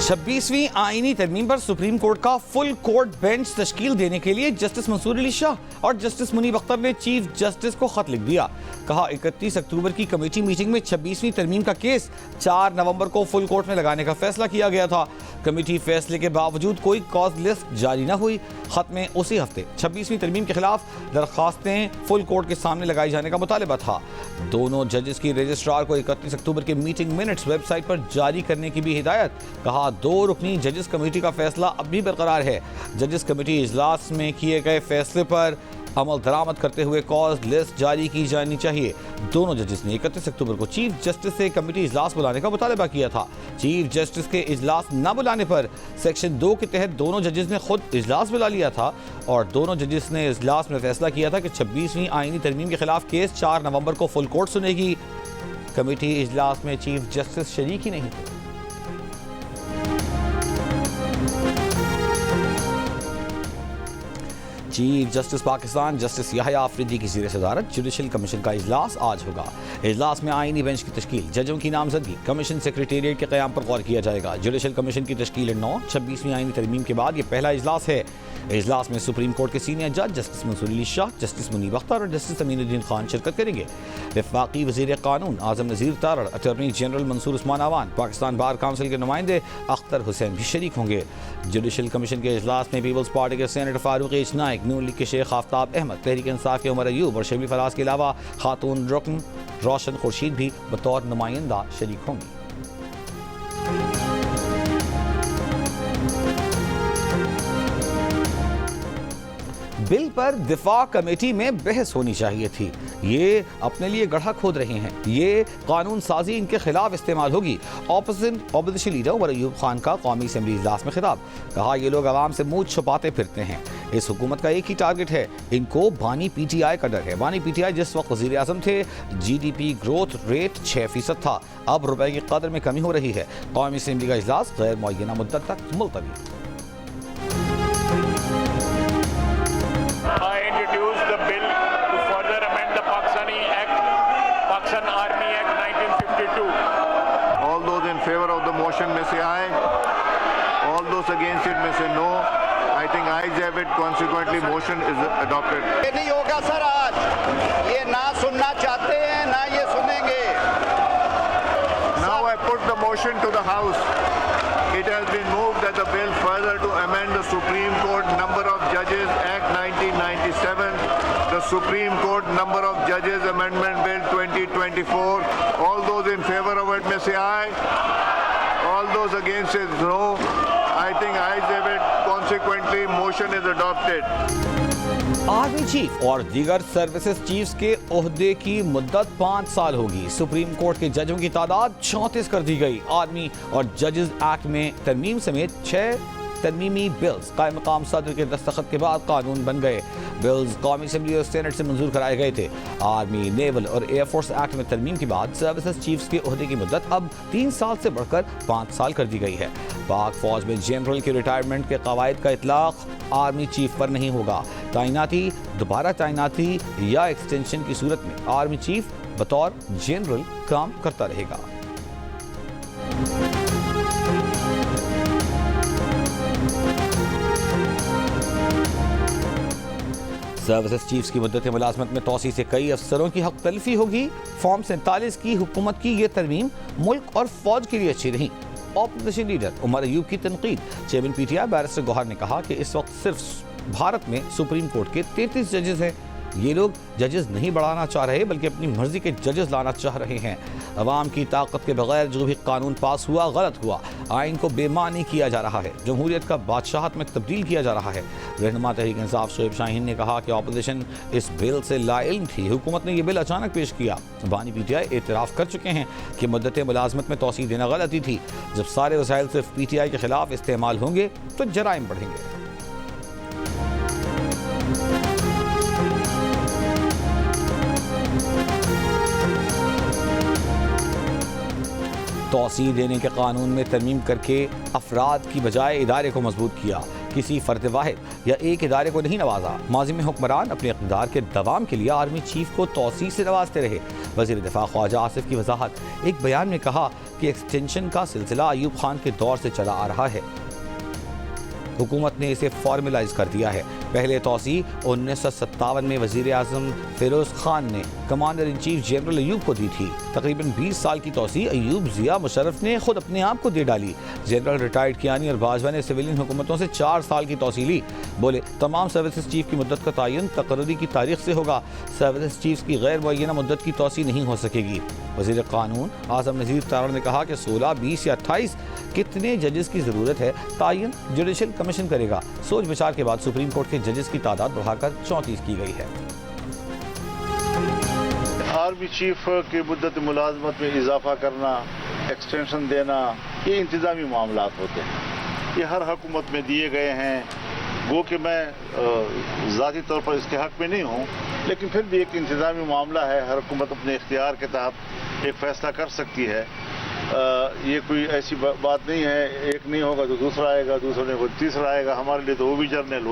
26वीं आईनी तरमीम पर सुप्रीम कोर्ट का फुल कोर्ट बेंच तश्कील देने के लिए जस्टिस मंसूर अली शाह और जस्टिस मुनीब अख्तर ने चीफ जस्टिस को खत लिख दिया। कहा 31 अक्टूबर की कमेटी मीटिंग में 26वीं तरमीम का केस 4 नवंबर को फुल कोर्ट में लगाने का फैसला किया गया था। कमेटी फैसले के बावजूद कोई कॉज लिस्ट जारी न हुई। खत में उसी हफ्ते 26वीं तरमीम के खिलाफ दरखास्तें फुल कोर्ट के सामने लगाए जाने का मुतालिबा था। दोनों जजेस की रजिस्ट्रार को 31 अक्टूबर के मीटिंग मिनट्स वेबसाइट पर जारी करने की भी हिदायत। कहा 2 रुकनी जजेस कमेटी का फैसला अब भी बरकरार है। जजेस कमेटी इजलास में किए गए फैसले पर अमल दरामद करते हुए कॉज लिस्ट जारी की जानी चाहिए। दोनों जजेस ने 31 अक्टूबर को चीफ जस्टिस से कमेटी इजलास बुलाने का मुतालिबा किया था। चीफ जस्टिस के इजलास न बुलाने पर सेक्शन 2 के तहत दोनों जजेस ने खुद इजलास बुला लिया था और दोनों जजेस ने इजलास में फैसला किया था कि 26वीं आईनी तरमीम के खिलाफ केस 4 नवंबर को फुल कोर्ट सुनेगी। कमेटी इजलास में चीफ जस्टिस शरीक ही नहीं थे। Chief justice Pakistan justice Yahya Afridi की ज़ेर सदारत जुडिशल कमीशन का इजलास आज होगा। इजलास में आईनी बेंच की तश्कील, जजों की नामजदगी, कमीशन सेक्रेटेरिएट के क़याम पर गौर किया जाएगा। जुडिशल कमीशन की तश्कील 9 26वीं आईनी तरमीम के बाद ये पहला इजलास है। इजलास में सुप्रीम कोर्ट के सीनियर जज जस्टिस मंसूर अली शाह, जस्टिस मुनीब अख्तर और जस्टिस अमीनुद्दीन खान शिरकत करेंगे। वफाकी वज़ीर कानून आज़म Nazir Tarar, attorney general Mansoor Usman Awan, Pakistan bar council के नुमाइंदे अख्तर हुसैन भी शरीक होंगे। जुडिशल कमीशन के इजलास में पीपल्स पार्टी के सेनेटर फारूक एच नाइक, नून लीग के शेख आफ्ताब अहमद, तहरीक इंसाफ के उमर अयूब और शबी फराज के अलावा खातून रुकन रोशन खुर्शीद भी बतौर नुमाइंदा शरीक होंगी। बिल पर दिफा कमेटी में बहस होनी चाहिए थी। ये अपने लिए गड्ढा खोद रहे हैं। ये कानून साजी इनके खिलाफ इस्तेमाल होगी। ऑपोजिशन लीडर उमर अयूब खान का कौमी असेंबली इजलास में खिताब। कहा ये लोग आवाम से मुंह छुपाते फिरते हैं। इस हुकूमत का एक ही टारगेट है, इनको बानी पीटीआई का डर है। बानी पीटीआई जिस वक्त वज़ीर आज़म थे GDP ग्रोथ रेट 6% था, अब रुपए की कदर में कमी हो रही है। कौमी असेंबली का इजलास गैर मुअय्यना मुद्दत तक मुलतवी। I introduced the bill to further amend the Pakistani Act, Pakistan Army Act 1952. All those in favor of the motion may say aye. All those against it may say no. I think ayes have it. Consequently, motion is adopted. ये नहीं होगा sir, आज ये ना सुनना चाहते हैं ना ये सुनेंगे। Now I put the motion to the House. It has been moved that the bill further to amend the Supreme Court Number of Judges Act 1997, the Supreme Court Number of Judges Amendment Bill 2024. All those in favor of it may say aye. All those against it no. I think ayes have it. Consequently, motion is adopted. Army chief और दीगर services chiefs के ओहदे की मुद्दत 5 साल होगी। Supreme court के जजों की तादाद 34 कर दी गई। आर्मी और जजेस एक्ट में तरमीम समेत 6 तरमीमी बिल्स कायम मकाम सदर के दस्तखत के बाद कानून बन गए। बिल्स कौमी असेंबली और सेनेट से मंजूर कराए गए थे। आर्मी, नेवल और एयरफोर्स एक्ट में तरमीम के बाद सर्विसेज चीफ्स के ओहदे की मुद्दत अब 3 साल से बढ़कर 5 साल कर दी गई है। पाक फौज में जनरल के रिटायरमेंट के कवायद का इतलाक आर्मी चीफ पर नहीं होगा। तैनाती, दोबारा तैनाती या एक्सटेंशन की सूरत में आर्मी चीफ बतौर जनरल काम करता रहेगा। सर्विसेज चीफ्स की मुद्दत मुलाजमत में तोसी से कई अफसरों की हक तलफी होगी। फॉर्म 47 की हुकूमत की ये तरमीम मुल्क और फौज के लिए अच्छी नहीं। ऑपोजिशन लीडर उमर अयूब की तनकीद। चेयरमैन PTI बैरिस्टर गौहर ने कहा कि इस वक्त सिर्फ भारत में सुप्रीम कोर्ट के 33 जजेस हैं। ये लोग जजेस नहीं बढ़ाना चाह रहे बल्कि अपनी मर्जी के जजेस लाना चाह रहे हैं। अवाम की ताकत के बगैर जो भी कानून पास हुआ गलत हुआ। आइन को बेमानी किया जा रहा है। जमहूरियत का बादशाहत में तब्दील किया जा रहा है। रहनुमा तहरीक इंसाफ शोएब शाहीन ने कहा कि ऑपोजिशन इस बिल से लाइल्म थी। हुकूमत ने यह बिल अचानक पेश किया। बानी PTI एतराफ़ कर चुके हैं कि मुद्दत मुलाजमत में तोसी देना गलती थी। जब सारे वसाइल सिर्फ PTI के खिलाफ इस्तेमाल होंगे तो जराइम बढ़ेंगे। तोसी देने के कानून में तरमीम करके अफराद की बजाय इदारे को मजबूत किया। किसी फर्द वाहिद या एक इदारे को नहीं नवाजा। माजी में हुक्मरान अपने इक़्तिदार के दवाम के लिए आर्मी चीफ को तौसीह से नवाजते रहे। वज़ीर दिफा ख्वाजा आसिफ की वजाहत, एक बयान में कहा कि एक्सटेंशन का सिलसिला अयूब खान के दौर से चला आ रहा है, हुकूमत ने इसे फॉर्मलाइज कर दिया है। पहले तौसीह 1957 में वज़ीर आज़म फिरोज़ खान ने commander in chief general Ayub को दी थी। तकरीबन 20 साल की तौसीह अयूब ज़िया मुशर्रफ ने खुद अपने आप को दे डाली। जनरल रिटायर्ड कियानी और बाजवा ने सिविलियन हुकूमतों से 4 साल की तौसीह ली। बोले तमाम सर्विसेज चीफ की मुद्दत का तयन तकर्री की तारीख से होगा। सर्विसेज चीफ की गैर मुअय्यना मुद्दत की तौसीह नहीं हो सकेगी। वज़ीर कानून आज़म नज़ीर तारा ने कहा कि 16, 20 या 28 कितने जजेस की ज़रूरत है तयन जुडिशल कमीशन करेगा। सोच विचार के बाद सुप्रीम कोर्ट के जजेस की तादाद बढ़ाकर 34 की गई है। आर्मी चीफ की मुद्दत मुलाजमत में इजाफा करना, एक्सटेंशन देना, ये इंतज़ामी मामलात होते हैं। ये हर हुकूमत में दिए गए हैं। गो कि मैं ज़ाती तौर पर इसके हक़ में नहीं हूँ, लेकिन फिर भी एक इंतज़ामी मामला है। हर हुकूमत अपने इख्तियार के तहत एक फ़ैसला कर सकती है। ये कोई ऐसी बात नहीं है, एक नहीं होगा तो दूसरा आएगा, दूसरा नहीं होगा तो तीसरा आएगा। हमारे लिए तो वो भी जर्नल।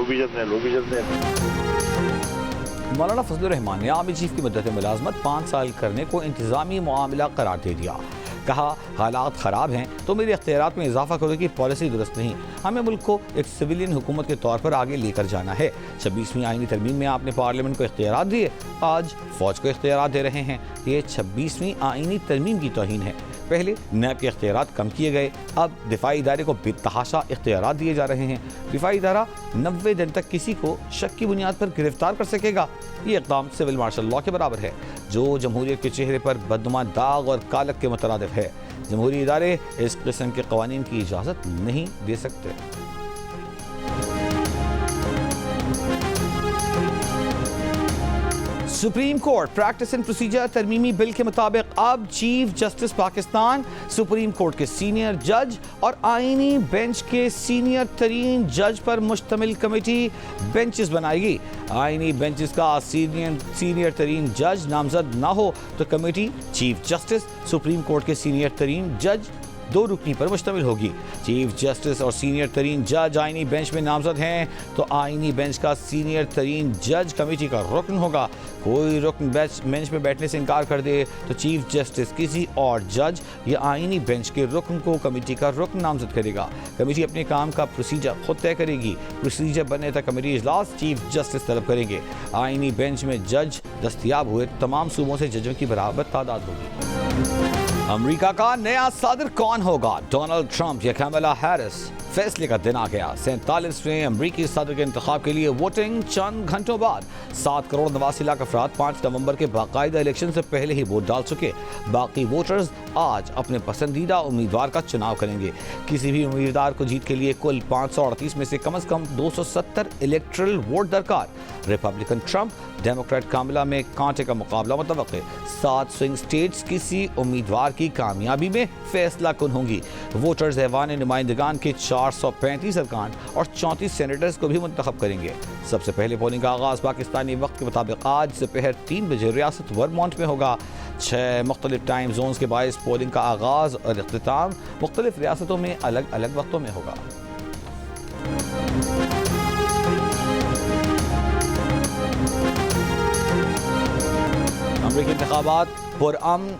मौलाना फजलुर रहमान ने आर्मी चीफ की मुद्दत मुलाजमत 5 साल करने को इंतजामी मामला करार दे दिया। कहा हालात ख़राब हैं तो मेरे इख्तियारात में इजाफा करो की पॉलिसी दुरुस्त नहीं। हमें मुल्क को एक सिविलियन हुकूमत के तौर पर आगे लेकर जाना है। 26वीं आईनी तरमीम में आपने पार्लियामेंट को इख्तियारात दिए, आज फौज को इख्तियारात दे रहे हैं। ये 26वीं आईनी तरमीम की तौहीन है। पहले नैब के इख्तियारात कम किए गए, अब दिफाई इदारे को बेतहाशा इख्तियारात दिए जा रहे हैं। दिफाई इदारा 90 दिन तक किसी को शक की बुनियाद पर गिरफ्तार कर सकेगा। ये इक़दाम सिविल मार्शल लॉ के बराबर है, जो जमहूरियत के चेहरे पर बदनुमा दाग और कालक के मुतरादिफ है। जमहूरी इदारे इस किस्म के कवानीन की इजाज़त नहीं दे सकते। Supreme court practice and procedure तरमीमी बिल के मुताबिक अब chief justice Pakistan, supreme court के सीनियर जज और आईनी बेंच के सीनियर तरीन जज पर मुश्तमिल कमेटी बेंचेस बनाएगी। आईनी बेंचेस का सीनियर तरीन जज नामजद ना हो तो committee chief justice, supreme court के सीनियर तरीन जज 2 रुकनी पर मुश्तमिल होगी। चीफ जस्टिस और सीनियर तरीन जज आईनी बेंच में नामजद हैं तो आईनी बेंच का सीनियर तरीन जज कमेटी का रुकन होगा। कोई रुकन बेंच में बैठने से इनकार कर दे तो चीफ जस्टिस किसी और जज या आईनी बेंच के रुकन को कमेटी का रुकन नामजद करेगा। कमेटी अपने काम का प्रोसीजर खुद तय करेगी। प्रोसीजर बनने तक कमेटी इजलास चीफ जस्टिस तलब करेंगे। आईनी बेंच में जज दस्तयाब हुए तमाम सूबों से जजों की बराबर तादाद होगी। अमेरिका का नया सदर कौन होगा, डोनाल्ड ट्रंप या कमला हैरिस? फैसले का दिन आ गया। 47वें अमरीकी सदर के इंतखाब के लिए वोटिंग चंद घंटों बाद। 7 करोड़ 89 लाख अफराद 5 नवंबर के बाकायदा इलेक्शन से पहले ही वोट डाल चुके। बाकी वोटर्स आज अपने पसंदीदा उम्मीदवार का चुनाव करेंगे। किसी भी उम्मीदवार को जीत के लिए कुल 538 में से कम 270 इलेक्ट्रल वोट दरकार। रिपब्लिकन ट्रंप, डेमोक्रेट कामला में कांटे का मुकाबला मुतवक्के। 7 स्विंग स्टेट्स किसी उम्मीदवार की कामयाबी में फैसला कुन होंगी। वोटर्स ऐवान नुमाइंदगान के 435 अरकान और 34 सेनेटर्स को भी मुंतखब करेंगे। सबसे पहले पोलिंग का आगाज पाकिस्तानी वक्त के मुताबिक आज दोपहर 3 बजे रियासत वर्मोंट में होगा। 6 मुख्तलिफ टाइम जोन्स के बायस पोलिंग का आगाज और इख्तिताम मुख्तलिफ रियासतों में अलग अलग वक्तों में होगा। अमरीकी इंतखाबात पुरअमन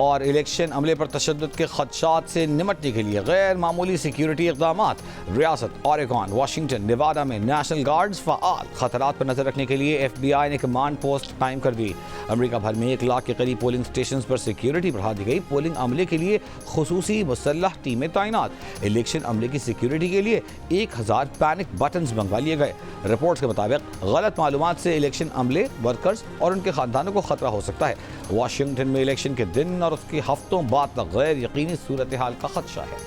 और इलेक्शन अमले पर तशद्दुद के खदशात से निमटने के लिए गैर मामूली सिक्योरिटी इक़दामात। रियासत ओरेगॉन, वाशिंगटन, नेवाडा में नेशनल गार्ड्स फ़आल। खतरात पर नजर रखने के लिए FBI ने कमांड पोस्ट कायम कर दी। अमेरिका भर में 1 लाख के करीब पोलिंग स्टेशन पर सिक्योरिटी बढ़ा दी गई। पोलिंग अमले के लिए खुसूसी मुसल्लह टीमें तैनात। इलेक्शन अमले की सिक्योरिटी के लिए 1000 पैनिक बटन्स मंगवा लिए गए। रिपोर्ट्स के मुताबिक गलत मालूमात से इलेक्शन अमले, वर्कर्स और उनके खानदानों को खतरा हो सकता है। वाशिंगटन में इलेक्शन के दिन और उसके हफ्तों बाद तक गैर यकीनी सूरत हाल का खदशा है।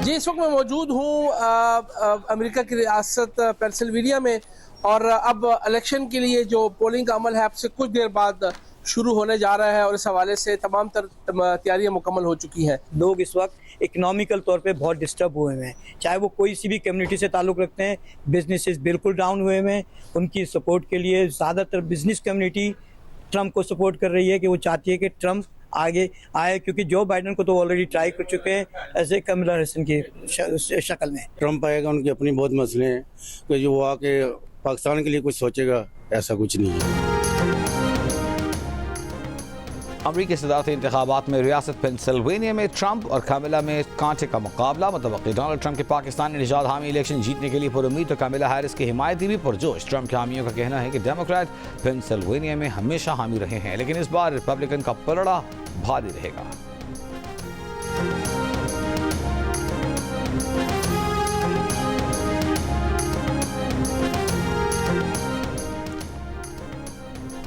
जी, इस वक्त मैं मौजूद हूँ अमेरिका की रियासत पेंसिल्वेनिया में और अब इलेक्शन के लिए जो पोलिंग का अमल है अब से कुछ देर बाद शुरू होने जा रहा है और इस हवाले से तमाम तैयारियां मुकम्मल हो चुकी हैं। लोग इस वक्त इकोनॉमिकल तौर पे बहुत डिस्टर्ब हुए हैं, चाहे वो कोई सी भी कम्युनिटी से ताल्लुक़ रखते हैं। बिजनेसेस बिल्कुल डाउन हुए हैं। उनकी सपोर्ट के लिए ज़्यादातर बिजनेस कम्युनिटी ट्रंप को सपोर्ट कर रही है कि वो चाहती है कि ट्रंप आगे आए, क्योंकि जो बाइडन को तो ऑलरेडी ट्राई कर चुके हैं ऐसे कमला हैरिस की शक्ल में। ट्रंप आएगा, उनके अपनी बहुत मसले हैं, तो जो वो आके पाकिस्तान के लिए कुछ सोचेगा ऐसा कुछ नहीं है। अमरीकी सदारती इंतखाबात में रियासत पेंसिल्वेनिया में ट्रंप और कामिला में कांटे का मुकाबला। मुतवक्की डोनाल्ड ट्रंप के पाकिस्तानी निजात हामी इलेक्शन जीतने के लिए पुरुम्मीद तो कामिला हैरिस की हिमायती भी पुरजोश। ट्रंप के हामियों का कहना है कि डेमोक्रेट पेंसिल्वेनिया में हमेशा हामी रहे हैं, लेकिन इस बार रिपब्लिकन का पलड़ा भारी रहेगा।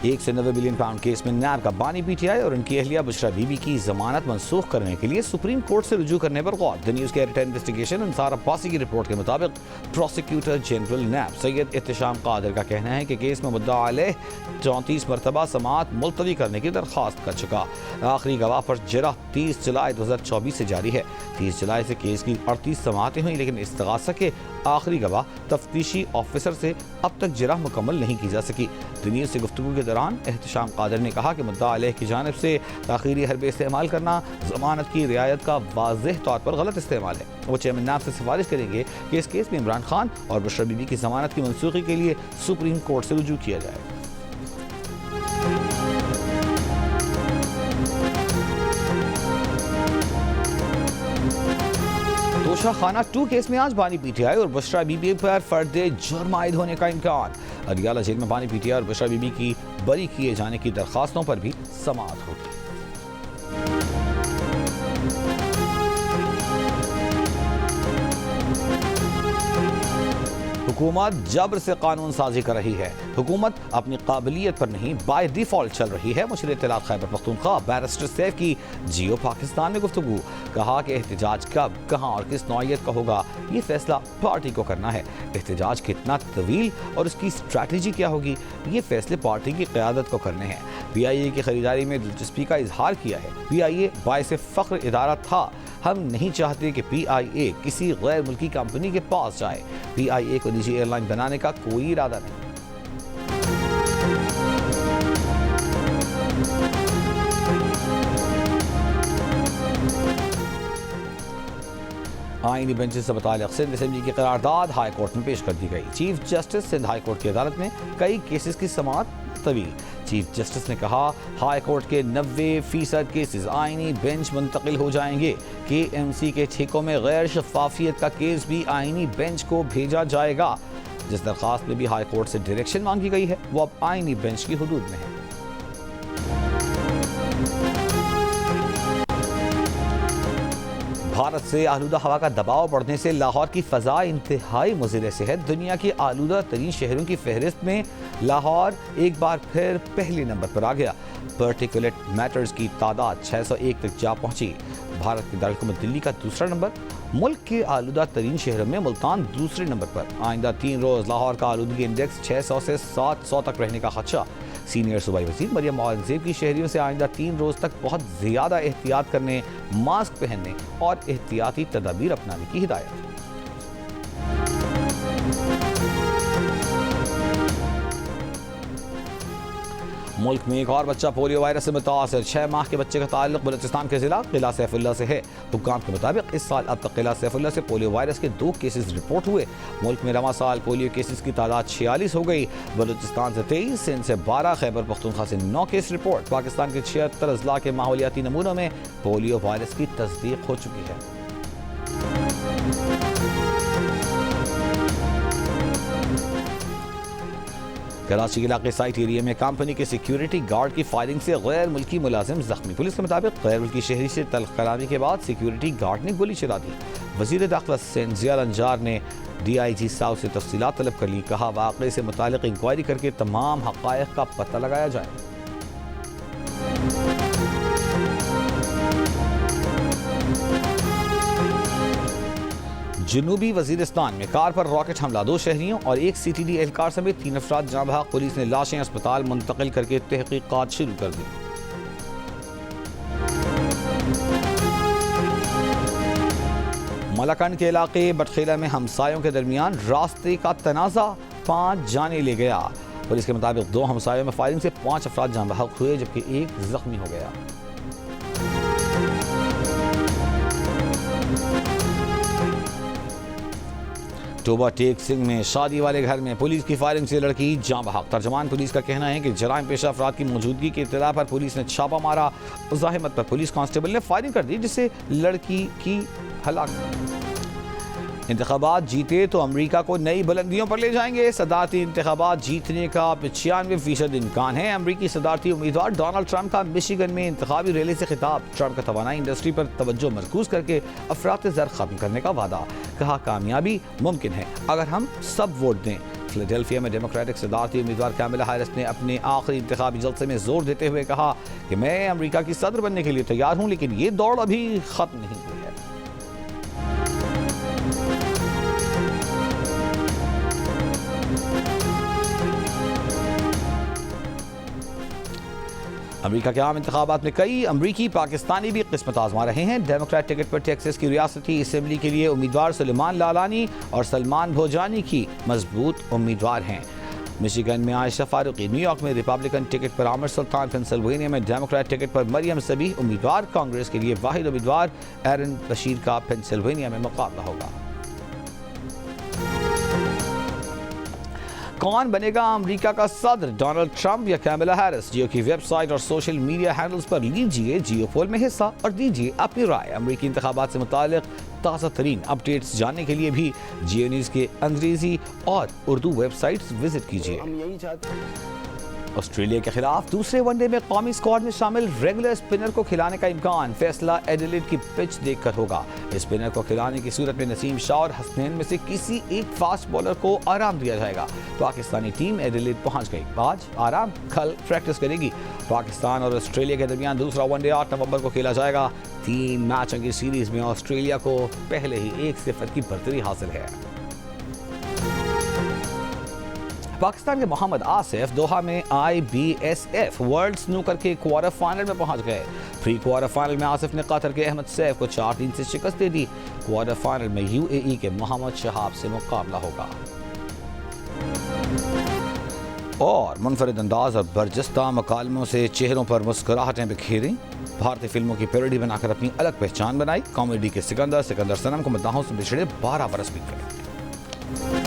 $190 बिलियन केस में नैब का बानी पीटीआई और उनकी अहलिया बुशरा बीबी की जमानत मंसूख करने के लिए सुप्रीम कोर्ट से रुजू करने पर गौर। द न्यूज़ के एडिटर इन्वेस्टिगेशन अंसार अब्बासी की रिपोर्ट के मुताबिक प्रोसिक्यूटर जनरल नैब सैयद एहतशाम कादर का कहना है कि केस में मुद्दा अलैह 34 मरतबा समाअत मुलतवी करने की दरख्वास्त कर चुका। आखिरी गवाह पर जरह 30 जुलाई 2024 से जारी है। 30 जुलाई से केस की 38 समाअतें हुई, लेकिन इस्तगासा के आखिरी गवाह तफ्तीशी ऑफिसर से अब तक जरह मुकम्मल नहीं की जा सकी। दुनिया से गुफ्तगू के दौरान एहतशाम कादर ने कहा कि मुद्दा अलैह की जानिब से ताखीरी हरबे इस्तेमाल करना जमानत की रियायत का वाज़ेह तौर पर गलत इस्तेमाल है। वो चेयरमैन नैब से सिफारिश करेंगे कि इस केस में इमरान खान और बुशरा बीबी की जमानत की मनसूखी के लिए सुप्रीम कोर्ट से रुजू किया जाए। तोशा खाना 2 केस में आज बानी पीटीआई और बुशरा बीबी पर फर्दे जुर्म आयद होने का इम्कान। अडियाला जेल में बानी पीटीआई और बुशरा बीबी की बरी किए जाने की दरखास्तों पर भी समाअत होगी। हुकूमत जबर से कानून साजी कर रही है। हुकूमत अपनी काबिलियत पर नहीं बाय डिफॉल्ट चल रही है। मुशीर इत्तलात खैबर पख्तूनख्वा बैरिस्टर सैफ की जियो पाकिस्तान में गुफ्तगू। कहा कि एहतजाज कब, कहां और किस नौइयत का होगा ये फैसला पार्टी को करना है। एहतजाज कितना तवील और उसकी स्ट्रैटेजी क्या होगी ये फैसले पार्टी की क़यादत को करने हैं। PIA की खरीदारी में दिलचस्पी का इजहार किया है। PIA बाइसे फ़ख्र इदारा था। हम नहीं चाहते कि PIA किसी गैर मुल्की कंपनी के पास जाए। PIA को निजी एयरलाइन बनाने का कोई इरादा नहीं। आईनी बेंचेस से मुताल्लिक़ सिंध असेंबली की करारदाद हाई कोर्ट में पेश कर दी गई। Chief justice Sindh high court की अदालत में कई केसेस की समाअत तवील। चीफ जस्टिस ने कहा हाई कोर्ट के 90% केसेस आईनी बेंच मुंतकिल हो जाएंगे। KMC के ठेकों में गैर शफाफियत का केस भी आईनी बेंच को भेजा जाएगा। जिस दरख्वास्त में भी हाई कोर्ट से डायरेक्शन मांगी गई है वो अब आईनी बेंच की हुदूद में है। भारत से आलूदा हवा का दबाव बढ़ने से लाहौर की फ़ज़ा इंतहाई मुज़िर सेहत। दुनिया की आलूदा तरीन शहरों की फहरिस्त में लाहौर एक बार फिर पहले नंबर पर आ गया। पार्टिकुलेट मैटर्स की तादाद 601 तक जा पहुंची। भारत की दारकूमत दिल्ली का दूसरा नंबर। मुल्क के आलूदा तरीन शहरों में मुल्तान दूसरे नंबर पर। आइंदा 3 रोज़ लाहौर का आलूदगी इंडेक्स 600 से 700 तक रहने का खदशा। सीनियर सूबाई वज़ीर मरियम औरंगज़ेब की शहरियों से आइंदा 3 रोज़ तक बहुत ज़्यादा एहतियात करने, मास्क पहनने और एहतियाती तदाबीर अपनाने की हिदायत। मुल्क में एक और बच्चा पोलियो वायरस से मुतासर। 6 माह के बच्चे का ताल्लुक बलूचिस्तान के जिला किला सैफुल्ला से है। हुक्काम के मुताबिक इस साल अब तक किला सैफुल्ला से पोलियो वायरस के 2 केसेस रिपोर्ट हुए। मुल्क में रवां साल पोलियो केसेस की तादाद 46 हो गई। बलूचिस्तान से 23, सिंध से 12, खैबर पख्तूनख्वा से 9 केस रिपोर्ट। पाकिस्तान के 76 अजला के माहौलियाती नमूनों में पोलियो वायरस की तस्दीक हो चुकी है। कराची के इलाके साइट एरिया में कंपनी के सिक्योरिटी गार्ड की फायरिंग से गैर मुल्की मुलाजिम जख्मी। पुलिस के मुताबिक गैर मुल्की शहरी से तल्ख कलामी के बाद सिक्योरिटी गार्ड ने गोली चला दी। वजीर दाखिला सेंजिया अंजार ने DIG साउथ से तफसीलात तलब कर ली। कहा वाक़े से मुतालिक इंक्वायरी करके तमाम हक़ाइक़ का पता लगाया जाए। जनूबी वजीरिस्तान में कार पर रॉकेट हमला, 2 शहरियों और 1 CTD एहलकार समेत 3 अफराद जाँ बहक। पुलिस ने लाशें अस्पताल मुंतकिल करके तहकीकात शुरू कर दी। मलाकंड के इलाके बटखेला में हमसायों के दरमियान रास्ते का तनाज़ा 5 जाने ले गया। पुलिस के मुताबिक 2 हमसायों में फायरिंग से 5 अफराद जाँ बहक हुए जबकि 1 जख्मी हो गया। अक्टूबर टेक सिंह में शादी वाले घर में पुलिस की फायरिंग से लड़की जाँ बहक। तर्जमान पुलिस का कहना है कि जराइम पेशा अफराद की मौजूदगी की इत्तला पर पुलिस ने छापा मारा। मुज़ाहिमत पर पुलिस कांस्टेबल ने फायरिंग कर दी, जिससे लड़की की हलाकत। इंतखाबात जीते तो अमेरिका को नई बुलंदियों पर ले जाएंगे। सदारती इंतखाबात जीतने का 95% इम्कान है। अमेरिकी सदारती उम्मीदवार डोनाल्ड ट्रंप का मिशिगन में इंतखाबी रैली से खिताब। ट्रंप का तवानाई इंडस्ट्री पर तवज्जो मरकूज करके अफरात ज़र खत्म करने का वादा। कहा कामयाबी मुमकिन है अगर हम सब वोट दें। फिलाडेल्फिया में डेमोक्रेटिक सदारती उम्मीदवार कैमला हैरिस ने अपने आखिरी इंतखाबी जलसे में जोर देते हुए कहा कि मैं अमेरिका की सदर बनने के लिए तैयार हूँ, लेकिन ये दौड़ अभी खत्म नहीं हुई है। अमेरिका के आम इंतखाबात में कई अमरीकी पाकिस्तानी भी किस्मत आजमा रहे हैं। डेमोक्रेट टिकट पर टेक्सास की रियासती असम्बली के लिए उम्मीदवार सुलेमान लालानी और सलमान भोजानी की मजबूत उम्मीदवार हैं। मिशिगन में आयशा फारूकी, न्यूयॉर्क में रिपब्लिकन टिकट पर आमिर सुल्तान, पेंसिल्वेनिया में डेमोक्रेट टिकट पर मरियम सबी उम्मीदवार। कांग्रेस के लिए वाहिद उम्मीदवार एरन बशीर का पेंसिल्वेनिया में मुकाबला होगा। कौन बनेगा अमेरिका का सदर, डोनाल्ड ट्रंप या कैमला हैरिस? जियो की वेबसाइट और सोशल मीडिया हैंडल्स पर लीजिए जियो पोल में हिस्सा और दीजिए अपनी राय। अमेरिकी इंतखाबात से मुताल्लिक ताज़ा तरीन अपडेट्स जानने के लिए भी जियो न्यूज़ के अंग्रेजी और उर्दू वेबसाइट्स विजिट कीजिए। ऑस्ट्रेलिया के खिलाफ दूसरे वनडे में कौमी स्क्वाड में शामिल रेगुलर स्पिनर को खिलाने का इम्कान। फैसला एडिलेड की पिच देखकर होगा। स्पिनर को खिलाने की सूरत में नसीम शाह और हसनैन में से किसी एक फास्ट बॉलर को आराम दिया जाएगा। पाकिस्तानी टीम एडिलेड पहुंच गई। आज आराम, कल प्रैक्टिस करेगी। पाकिस्तान और ऑस्ट्रेलिया के दरमियान दूसरा वनडे 8 नवंबर को खेला जाएगा। 3 मैचों की सीरीज में ऑस्ट्रेलिया को पहले ही 1-0 की बढ़तरी हासिल है। पाकिस्तान के मोहम्मद आसिफ दोहा में IBSF वर्ल्ड स्नूकर के क्वार्टर फाइनल में पहुंच गए। प्री क्वार्टर फाइनल में आसिफ ने कतर के अहमद सैफ को 4-3 से शिकस्त दे दी। क्वार्टर फाइनल में UAE के मोहम्मद शहाब से मुकाबला होगा। और मुनफरिद अंदाज और बरजस्ता मकालमों से चेहरों पर मुस्कुराहटें बिखेरी। भारतीय फिल्मों की पैरोडी बनाकर अपनी अलग पहचान बनाई। कॉमेडी के सिकंदर सनम को मद्दाहों से बिछड़े 12 बरस बीत गए।